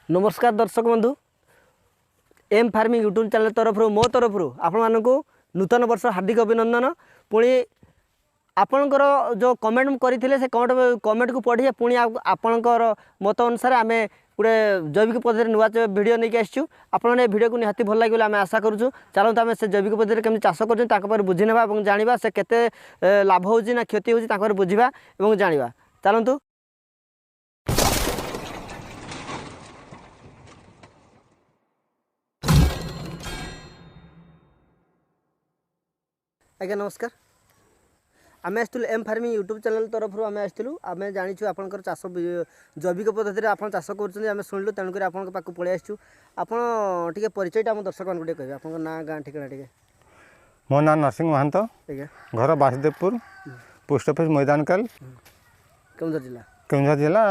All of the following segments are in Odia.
नमस्कार दर्शक बंधु एम फार्मिंग यूट्यूब चैनल तरफ मो तरफ आपण मानक नूतन वर्ष हार्दिक अभिनंदन। पुणी आपणकर जो कमेंट करते से कमेंट को पढ़ी पुणी आपणकर मत अनुसार आम गोटे जैविक पद्धति नुआ भिडियो नहीं आसचु। आपने भिडियो को निहाती भल लगे आम आशा करूँ। चलते आम से जैविक पद्धति केमी चाष कर बुझी ना और जाना से केते लाभ हो क्षति हो बुझा और जाना। चलतु आज्ञा नमस्कार। आम आसलु एम फार्मिंग यूट्यूब चैनल तरफ आम आसलु। आम जाचु आपंकर चाष जैविक पद्धति आप चाष कर शुणिलु तेणुक आपंक पाक पलि आसचु। आपटे परिचय आम दर्शक मानक कहे आप ना गाँ ठिकाना टे। मो ना नरसिंह महंत घर बासुदेवपुर पोस्ट ऑफिस मैदानकाल केउंझर जिला।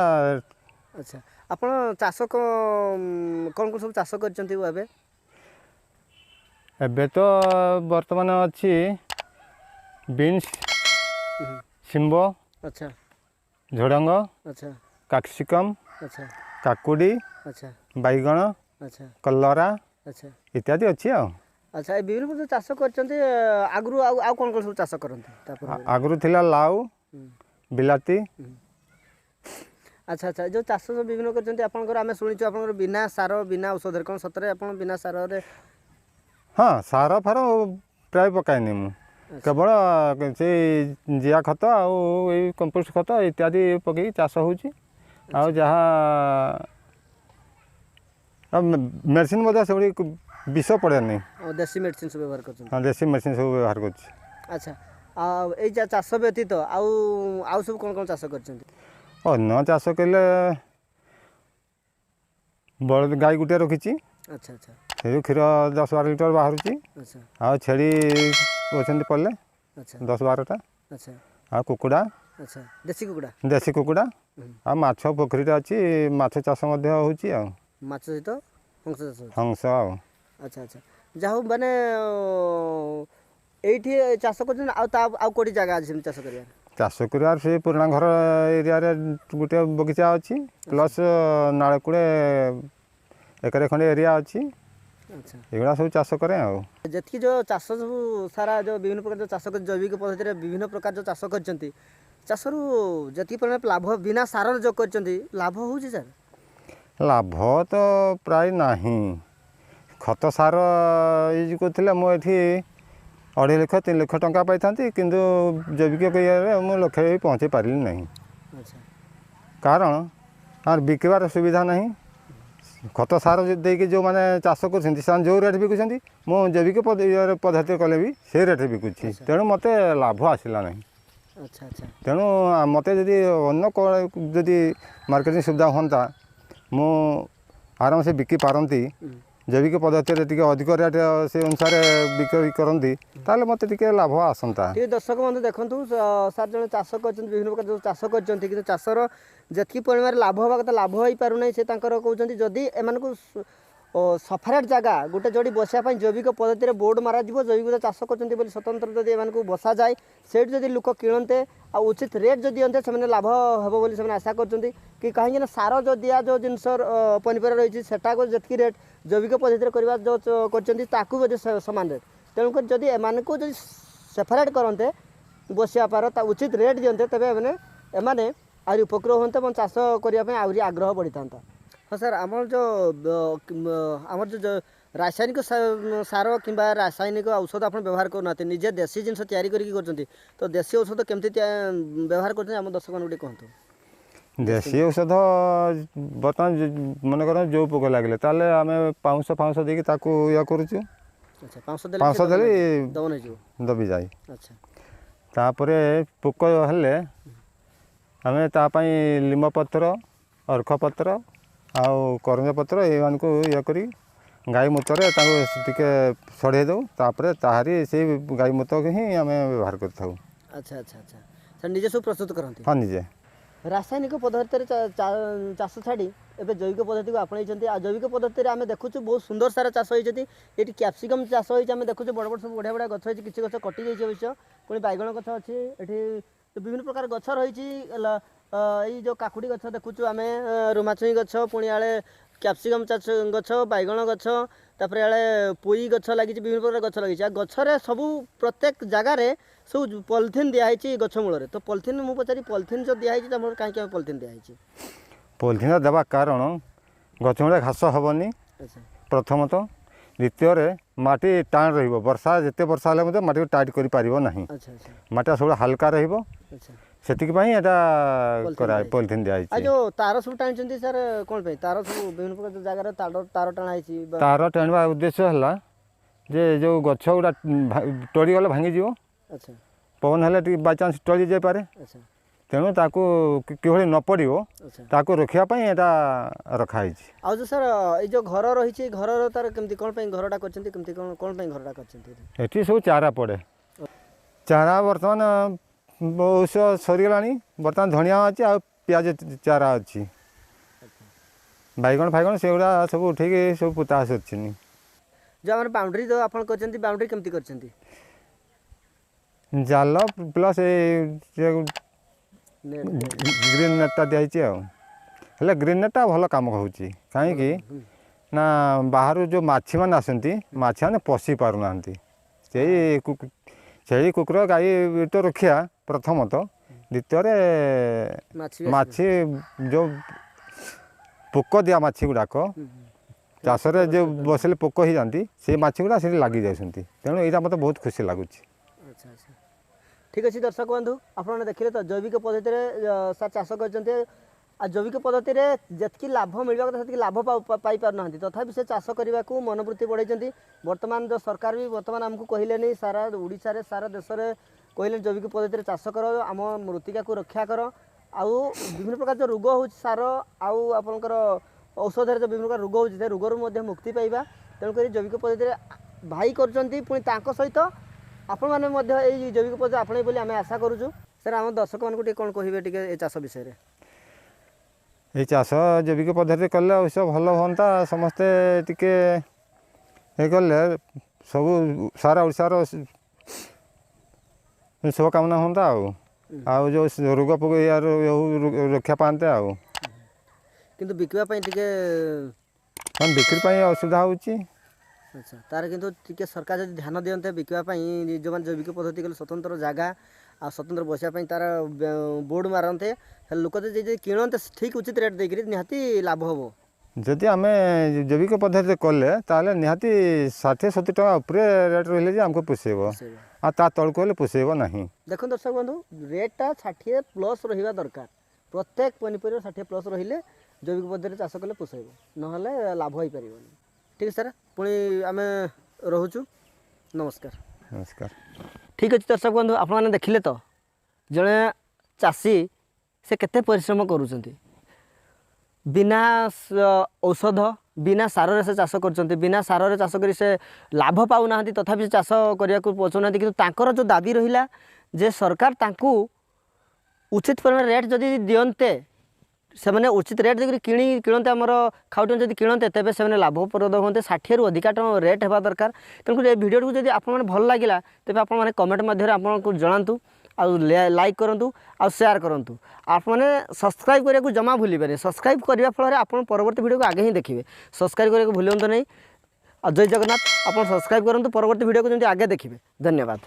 अच्छा आप चाष कौन कौन सब चाष कर एबे तो वर्तमान अच्छी बीन्स शिम्बो अच्छा झोड़ंग अच्छा कैप्सिकम अच्छा काकुड़ी अच्छा बैगण अच्छा कलरा अच्छा इत्यादि अच्छी आ। अच्छा विभिन्न प्रकार चाष कर आगु आउ कौन कौन सब चाष करते आगु थिला लाउ बिलाती। अच्छा अच्छा जो चाष विभिन्न कर आम शुणीचु आप बिना सार बिना औषध कौन सतरे आप बिना सार हाँ सार फार प्राय पकाएनि मु केवल से जिया खत आउ कंपोस्ट खत इत्यादि पकई चाष होची। आ जहाँ मेडिसिन से विष पड़े नहीं देसी मेडिसिन सब व्यवहार कर। हाँ देसी मेडिसिन सब व्यवहार कर। अच्छा ये चाष व्यतीत आउ सब कौन कौन चाष कर चाष कले बलद गाई गुटे रखी। अच्छा अच्छा से क्षीर 10-12 लिटर बाहर। अच्छा आ छेड़ी अच्छा पड़े अच्छा 10-12टा। अच्छा आ कुकुड़ा अच्छा देसी कुकुड़ा आ माछ पोखरी अच्छी माछ चाष होची आ माछ सहित हंस चाष हंस आ। अच्छा अच्छा जाओ माने एठी चाष कर कोटी जगह अच्छी चाष कर चाष कर से पुराना घर एरिया गोटे बगीचा अच्छी प्लस नालकूड़े एकरे खंडे एरिया अच्छी। अच्छा एगुड़ा सब चाष करें जी जो चाष सब सारा जो विभिन्न प्रकार जो चाष कर जैविक पद्धति विभिन्न प्रकार जो चाष कर चाषर जी परिमाण लाभ बिना सार जो कर लाभ हो सर लाभ तो प्राय नहीं खत सार यूज करते मुझे 2.5 लाख 3 लाख टंका पाई था किंतु जैविक मुझे लक्ष्य भी पहुँचे पारि नहीं। अच्छा कारण आर बिकबार सुविधा नहीं खत सार देकी जो मैंने चाष कर जो रेट बिकुंट मो जैविक पद्धति कले भी से रेट बिकुची तेणु मत लाभ आसला ना। अच्छा अच्छा तेणु मत जदि अगर मार्केटिंग सुविधा हाँ मु आराम से बिकी पारती जैविक पद्धति अधिक रेट से अनुसार बिक्री करती ताले मत लाभ आसंता। दर्शक बंधु देखु सार जो चाष कर विभिन्न प्रकार जो चाष कर चाषर जी परिमाण लाभ हवा कथा लाभ हो पार ना से कहते जदि एम सफारेट जगह गोटे जोड़ी बसापी जैविक पद्धति बोर्ड मार जैविक चाष कर स्वतंत्र जदि एम बसा जाए से लोक किणते आ उचित रेट जो दिखते से लाभ हे से आशा कर कहीं सार जो दिया जो जिनस पनीपरिया रही है जी रेट जैविक पद्धति करवा जो कर सामान रेट तेणुक जदि एम को सेपरेट करते बसिया पार उचित रेट दिखते तेज एम आहरी उपकृत होते और चाष करने आहरी आग्रह बढ़ी था। हाँ सर आमर जो रासायनिक सार कि रासायनिक औषध आप व्यवहार करना निजे देसी जिन तैयारी तो देसी औषध केमती व्यवहार कर दर्शक गोटे कहतु। देसी औषध बर्तमान मन कर जो पोक लगे ताले आम पाउंश फाउंश देकी या करुचु पाउंश देली दबी जाए। अच्छा तापरे पोक हेले आम तापाई लिंब पत्र अर्ख पत्र आउ करंज पत्र ये करी गाई मूत्र टे सड़े दो ताहरी से गाई मूत्र ही आम व्यवहार कर। अच्छा अच्छा अच्छा सर निजे सब प्रस्तुत करते हाँ निजे रासायनिक पद्धति चाष छाड़ी एवं जैविक पद्धति को आपणई जैविक पद्धति आम देखु बहुत सुंदर सारा चाष होती ये कैप्सिकम चाष होती देखु बड़ बड़ सब बढ़िया बढ़िया गछ होती किसी गछ कटि जाइए अवश्य पुणी बैगण गछ अच्छी ये विभिन्न प्रकार गछ रही जो काकुड़ी गछ देखु आम रुमाछुई गछ पुणी आए କ୍ୟାପ୍ସିକମ୍ ଚାଷ ଗଛ ବାଇଗଣ ଗଛ ତାପରେ ଏଳେ ପୋଇ ଗଛ ଲାଗିଛି ବିଭିନ୍ନ ପ୍ରକାର ଗଛ ଲାଗିଛି ଗଛରେ ସବୁ ପ୍ରତ୍ୟେକ ଜାଗାରେ ସବୁ ପଲିଥିନ୍ ଦିଆହେଇଛି ଗଛ ମୂଳରେ ତ ପଲିଥିନ୍ ମୁଁ ପଚାରି ପଲିଥିନ୍ ଯେଉଁ ଦିଆହେଇଛି ତମର କାହିଁକି ଆମେ ପଲିଥିନ୍ ଦିଆହେଇଛି ପଲିଥିନ୍ ଦେବା କାରଣ ଗଛ ମୂଳେ ଘାସ ହେବନି ଆଚ୍ଛା ପ୍ରଥମତଃ ଦ୍ୱିତୀୟରେ ମାଟି ଟାଣ ରହିବ ବର୍ଷା ଯେତେ ବର୍ଷା ହେଲେ ମଧ୍ୟ ମାଟିକୁ ଟାଇଟ୍ କରିପାରିବ ନାହିଁ ଆଚ୍ଛା ଆଚ୍ଛା ମାଟିଟା ସବୁବେଳେ ହାଲକା ରହିବ ଆଚ୍ଛା ସେଥିପାଇଁ ଏଇଟା ପଲିଥିନ୍ ଦିଆହେଇଛି ଆଉ ଯେଉଁ ତାର ସବୁ ଟାଣିଛନ୍ତି ସାର୍ କ'ଣ ପାଇଁ ତାର ସବୁ ବିଭିନ୍ନ ପ୍ରକାର ଯେଉଁ ଜାଗାରେ ତାର ଟଣା ହେଇଛି ତାର ଟାଣିବା ଉଦ୍ଦେଶ୍ୟ ହେଲା ଯେ ଯେଉଁ ଗଛ ଗୁଡ଼ା ଟଳିଗଲେ ଭାଙ୍ଗିଯିବ ଆଚ୍ଛା ପବନ ହେଲେ ଟିକେ ବାଇଚାନ୍ସ ଟଳି ଯାଇପାରେ ଆଚ୍ଛା ତେଣୁ ତାକୁ କିଭଳି ନ ପଡ଼ିବ ଆଚ୍ଛା ତାକୁ ରଖିବା ପାଇଁ ଏଇଟା ରଖାହେଇଛି ଆଉ ଯେଉଁ ସାର୍ ଏଇ ଯେଉଁ ଘର ରହିଛି ଘରର ତାର କେମିତି କ'ଣ ପାଇଁ ଘରଟା କରିଛନ୍ତି କେମିତି କ'ଣ ପାଇଁ ଘରଟା କରିଛନ୍ତି ଏଠି ସବୁ ଚାରା ପଡ଼େ ଚାରା ବର୍ତ୍ତମାନ ଔଷ ସରିଗଲାଣି ବର୍ତ୍ତମାନ ଧଣିଆ ଅଛି ଆଉ ପିଆଜ ଚାରା ଅଛି ବାଇଗଣ ଫାଇଗଣ ସେଗୁଡ଼ା ସବୁ ଉଠେଇକି ସବୁ ପୋତା ସରିଛି ଯେଉଁ ଆମର ବାଉଣ୍ଡରୀ ଯେଉଁ ଆପଣ କରିଛନ୍ତି ବାଉଣ୍ଡରୀ କେମିତି କରିଛନ୍ତି ଜାଲ ପ୍ଲସ୍ ଗ୍ରୀନ୍ ନେଟ୍ଟା ଦିଆହେଇଛି ଆଉ ହେଲେ ଗ୍ରୀନ୍ ନେଟ୍ଟା ଭଲ କାମ ହେଉଛି କାହିଁକି ନା ବାହାରୁ ଯେଉଁ ମାଛିମାନେ ଆସନ୍ତି ମାଛିମାନେ ପଶି ପାରୁନାହାନ୍ତି ଛେଳି କୁକୁର ଗାଈ ତ ରଖିବା ପ୍ରଥମତଃ ଦ୍ୱିତୀୟରେ ମାଛି ଯେଉଁ ପୋକ ଦିଆ ମାଛି ଗୁଡ଼ାକ ଚାଷରେ ଯେଉଁ ବସିଲେ ପୋକ ହେଇଯାନ୍ତି ସେଇ ମାଛି ଗୁଡ଼ା ସେଠି ଲାଗି ଯାଉଛନ୍ତି ତେଣୁ ଏଇଟା ମୋତେ ବହୁତ ଖୁସି ଲାଗୁଛି ଆଚ୍ଛା ଆଚ୍ଛା ଠିକ୍ ଅଛି ଦର୍ଶକ ବନ୍ଧୁ ଆପଣମାନେ ଦେଖିଲେ ତ ଜୈବିକ ପଦ୍ଧତିରେ ସାର୍ ଚାଷ କରିଛନ୍ତି ଆଉ ଜୈବିକ ପଦ୍ଧତିରେ ଯେତିକି ଲାଭ ମିଳିବା କଥା ସେତିକି ଲାଭ ପାଇପାରୁନାହାନ୍ତି ତଥାପି ସେ ଚାଷ କରିବାକୁ ମନୋବୃତ୍ତି ବଢ଼େଇଛନ୍ତି ବର୍ତ୍ତମାନ ଯେଉଁ ସରକାର ବି ବର୍ତ୍ତମାନ ଆମକୁ କହିଲେନି ସାରା ଓଡ଼ିଶାରେ ସାରା ଦେଶରେ କହିଲେ ଜୈବିକ ପଦ୍ଧତିରେ ଚାଷ କର ଆମ ମୃତ୍ତିକାକୁ ରକ୍ଷା କର ଆଉ ବିଭିନ୍ନ ପ୍ରକାର ଯେଉଁ ରୋଗ ହେଉଛି ସାର ଆଉ ଆପଣଙ୍କର ଔଷଧରେ ଯେଉଁ ବିଭିନ୍ନ ପ୍ରକାର ରୋଗ ହେଉଛି ସେ ରୋଗରୁ ମଧ୍ୟ ମୁକ୍ତି ପାଇବା ତେଣୁକରି ଜୈବିକ ପଦ୍ଧତିରେ ଭାଇ କରୁଛନ୍ତି ପୁଣି ତାଙ୍କ ସହିତ ଆପଣମାନେ ମଧ୍ୟ ଏଇ ଜୈବିକ ପଦ୍ଧତି ଆପଣେଇବେ ବୋଲି ଆମେ ଆଶା କରୁଛୁ ସାର୍ ଆମ ଦର୍ଶକମାନଙ୍କୁ ଟିକେ କ'ଣ କହିବେ ଟିକେ ଏ ଚାଷ ବିଷୟରେ এই চাষ জৈবিক পদ্ধতি কলে অবশ্য ভালো হুঁতা সমস্তে টিকে এ কলে সবু সারা ওড়িশার শুভকামনা হুঁতা ଆଉ ଯେଉଁ ରୋଗ ପୋକ ୟାର ରକ୍ଷା ପାଆନ୍ତେ ଆଉ କିନ୍ତୁ ବିକିବା ପାଇଁ ଟିକେ ବିକ୍ରି ପାଇଁ ଅସୁବିଧା ହେଉଛି ଆଚ୍ଛା ତାର କିନ୍ତୁ ଟିକେ ସରକାର ଯଦି ଧ୍ୟାନ ଦିଅନ୍ତେ ବିକିବା ପାଇଁ ଯେଉଁମାନେ ଜୈବିକ ପଦ୍ଧତି କଲେ ସ୍ୱତନ୍ତ୍ର ଜାଗା ଆଉ ସ୍ୱତନ୍ତ୍ର ବସିବା ପାଇଁ ତାର ବୋର୍ଡ଼ ମାରନ୍ତେ ହେଲେ ଲୋକ ଯଦି କିଣନ୍ତେ ଠିକ୍ ଉଚିତ ରେଟ୍ ଦେଇକରି ନିହାତି ଲାଭ ହେବ ଯଦି ଆମେ ଜୈବିକ ପଦ୍ଧତିରେ କଲେ ତାହେଲେ ନିହାତି 60-70 ଟଙ୍କା ଉପରେ ରେଟ୍ ରହିଲେ ଯେ ଆମକୁ ପୋଷେଇବ ଆଉ ତା ତଳକୁ ହେଲେ ପୋଷେଇବ ନାହିଁ ଦେଖନ୍ତୁ ଦର୍ଶକ ବନ୍ଧୁ ରେଟ୍ଟା 60+ ରହିବା ଦରକାର ପ୍ରତ୍ୟେକ ପନିପରିବା 60+ ରହିଲେ ଜୈବିକ ପଦ୍ଧତିରେ ଚାଷ କଲେ ପୋଷେଇବ ନହେଲେ ଲାଭ ହେଇପାରିବନି ଠିକ୍ ସାର୍ ପୁଣି ଆମେ ରହୁଛୁ ନମସ୍କାର ନମସ୍କାର ଠିକ୍ ଅଛି ଦର୍ଶକ ବନ୍ଧୁ ଆପଣମାନେ ଦେଖିଲେ ତ ଜଣେ ଚାଷୀ ସେ କେତେ ପରିଶ୍ରମ କରୁଛନ୍ତି ବିନା ଔଷଧ ବିନା ସାରରେ ସେ ଚାଷ କରୁଛନ୍ତି ବିନା ସାରରେ ଚାଷ କରି ସେ ଲାଭ ପାଉନାହାନ୍ତି ତଥାପି ସେ ଚାଷ କରିବାକୁ ପଛଉନାହାନ୍ତି କିନ୍ତୁ ତାଙ୍କର ଯେଉଁ ଦାବି ରହିଲା ଯେ ସରକାର ତାଙ୍କୁ ଉଚିତ ପରିମାଣ ରେଟ୍ ଯଦି ଦିଅନ୍ତେ ସେମାନେ ଉଚିତ ରେଟ୍ ଦେଇକରି କିଣନ୍ତେ ଆମର ଖାଉଟିମାନେ ଯଦି କିଣନ୍ତେ ତେବେ ସେମାନେ ଲାଭପ୍ରଦ ହୁଅନ୍ତେ 60ରୁ ଅଧିକା ଟଙ୍କା ରେଟ୍ ହେବା ଦରକାର ତେଣୁକରି ଏ ଭିଡ଼ିଓକୁ ଯଦି ଆପଣମାନେ ଭଲ ଲାଗିଲା ତେବେ ଆପଣମାନେ କମେଣ୍ଟ ମାଧ୍ୟମରେ ଆପଣଙ୍କୁ ଜଣାନ୍ତୁ ଆଉ ଲାଇକ୍ କରନ୍ତୁ ଆଉ ସେୟାର କରନ୍ତୁ ଆପଣମାନେ ସବସ୍କ୍ରାଇବ୍ କରିବାକୁ ଜମା ଭୁଲିବେନି ସବସ୍କ୍ରାଇବ୍ କରିବା ଫଳରେ ଆପଣ ପରବର୍ତ୍ତୀ ଭିଡ଼ିଓକୁ ଆଗେ ହିଁ ଦେଖିବେ ସବସ୍କ୍ରାଇବ୍ କରିବାକୁ ଭୁଲନ୍ତୁ ନାହିଁ ଆଉ ଜୟ ଜଗନ୍ନାଥ ଆପଣ ସବସ୍କ୍ରାଇବ୍ କରନ୍ତୁ ପରବର୍ତ୍ତୀ ଭିଡ଼ିଓକୁ ଯେମିତି ଆଗେ ଦେଖିବେ ଧନ୍ୟବାଦ